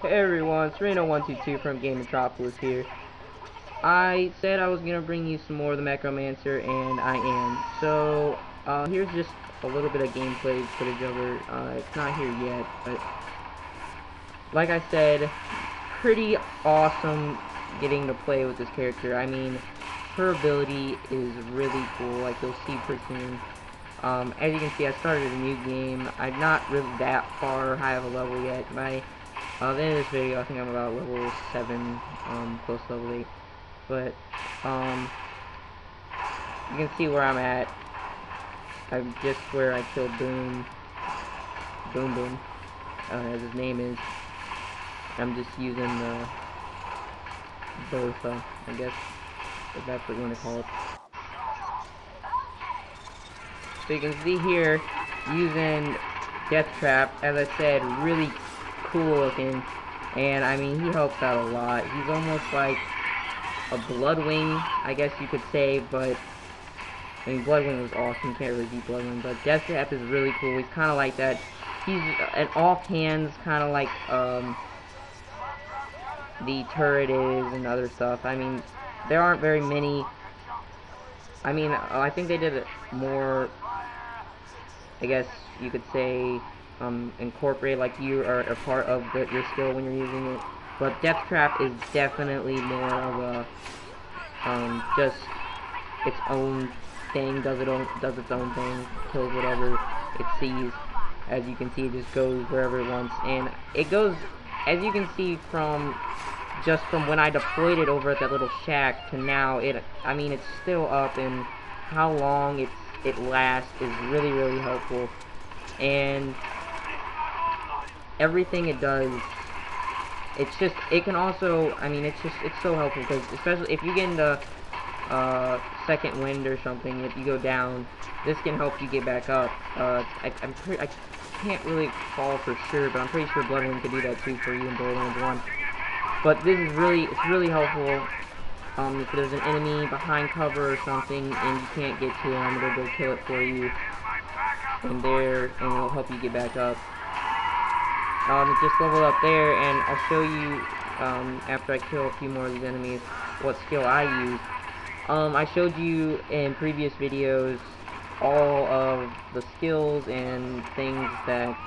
Hey everyone, it's Reno122 from Game Metropolis here. I said I was gonna bring you some more of the Mecromancer, and I am. So, here's just a little bit of gameplay footage of her. It's not here yet, but like I said, pretty awesome getting to play with this character. I mean, her ability is really cool, like you'll see pretty soon. As you can see, I started a new game. I'm not really that far high of a level yet. By the end of this video, I think I'm about level 7, close to level 8. But, you can see where I'm at. I'm just where I killed Boom, as his name is. I'm just using the Bertha, I guess, if that's what you want to call it. So you can see here, using Deathtrap, as I said, really cool looking, and I mean, he helps out a lot. He's almost like a Bloodwing, I guess you could say, but I mean, Bloodwing was awesome, can't really beat Bloodwing, but Deathtrap is really cool. He's kind of like that. He's an offhands, kind of like the turret is and other stuff. I mean, there aren't very many. I mean, I think they did it more, I guess you could say, incorporate, like you are a part of your skill when you're using it. But Deathtrap is definitely more of a, just its own thing, does its own thing, kills whatever it sees. As you can see, it just goes wherever it wants, and it goes, as you can see from, just from when I deployed it over at that little shack to now, I mean, it's still up, and how long it lasts is really, really helpful. And everything it does, it can also, I mean, it's so helpful, because especially if you get into second wind or something, if you go down, this can help you get back up. I can't really call for sure, but I'm pretty sure Bloodwing could do that too for you in Borderlands 1. But this is it's really helpful. If there's an enemy behind cover or something and you can't get to them, it'll go kill it for you. And it'll help you get back up. It just leveled up there, and I'll show you, after I kill a few more of these enemies, what skill I use. I showed you in previous videos all of the skills and things that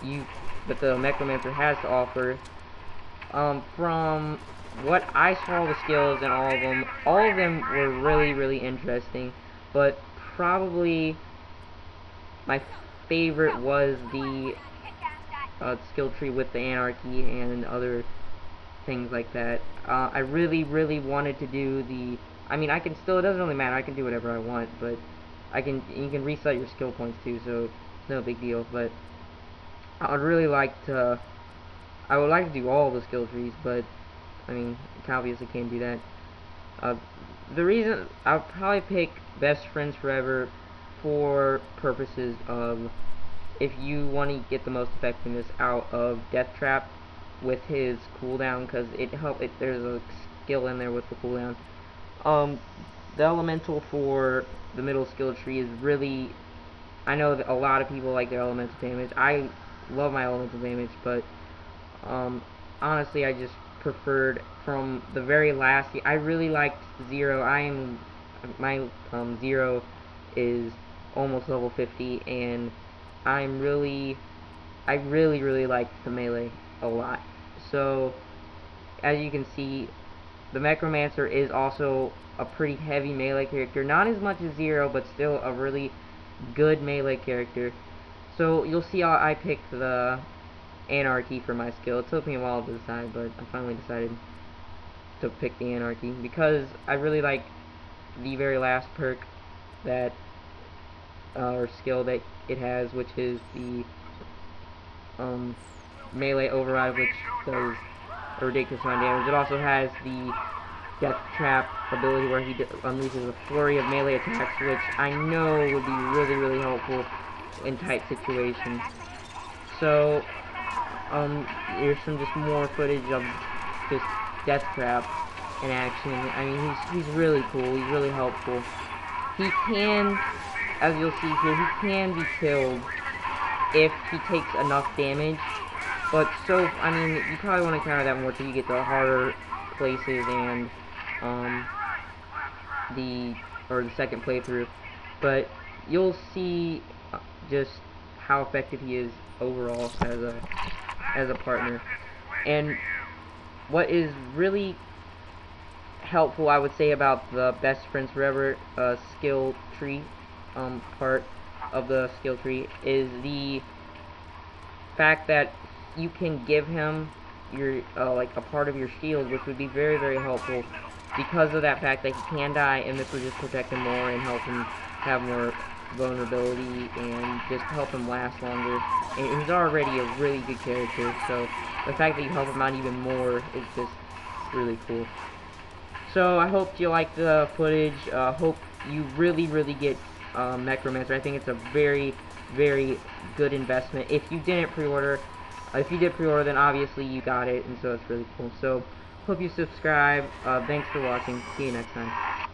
the Mecromancer has to offer. From what I saw, the skills and all of them were really, really interesting, but probably my favorite was the skill tree with the anarchy and other things like that. I really, really wanted to do I mean, I can still, it doesn't really matter, I can do whatever I want, but you can reset your skill points too, so it's no big deal. But I would like to do all the skill trees, but I mean, obviously can't do that. The reason I'll probably pick Best Friends Forever for purposes of, if you want to get the most effectiveness out of Deathtrap with his cooldown, because there's a skill in there with the cooldown. The elemental for the middle skill tree is really, I know that a lot of people like their elemental damage. I love my elemental damage, but honestly, I just preferred from the very last. I really liked Zero. My Zero is almost level 50, and I really, really like the melee a lot. So, as you can see, the Mecromancer is also a pretty heavy melee character. Not as much as Zero, but still a really good melee character. So, you'll see how I picked the Anarchy for my skill. It took me a while to decide, but I finally decided to pick the Anarchy, because I really like the very last perk that, or skill that it has, which is the melee override, which does a ridiculous amount of damage. It also has the Deathtrap ability where he unleashes a flurry of melee attacks, which I know would be really, really helpful in tight situations. So, here's some just more footage of just Deathtrap in action. I mean, he's really cool, he's really helpful. He can, as you'll see here, he can be killed if he takes enough damage. But so, I mean, you probably want to counter that more till you get the harder places and the second playthrough. But you'll see just how effective he is overall as a partner. And what is really helpful, I would say, about the best friends forever skill tree part of the skill tree is the fact that you can give him your like a part of your shield, which would be very, very helpful because of that fact that he can die, and this would just protect him more and help him have more vulnerability and just help him last longer. And he's already a really good character, so the fact that you help him out even more is just really cool. So I hope you like the footage. Hope you really, really get Mecromancer. I think it's a very, very good investment. If you didn't pre-order, if you did pre-order, then obviously you got it, and so it's really cool. So hope you subscribe. Thanks for watching. See you next time.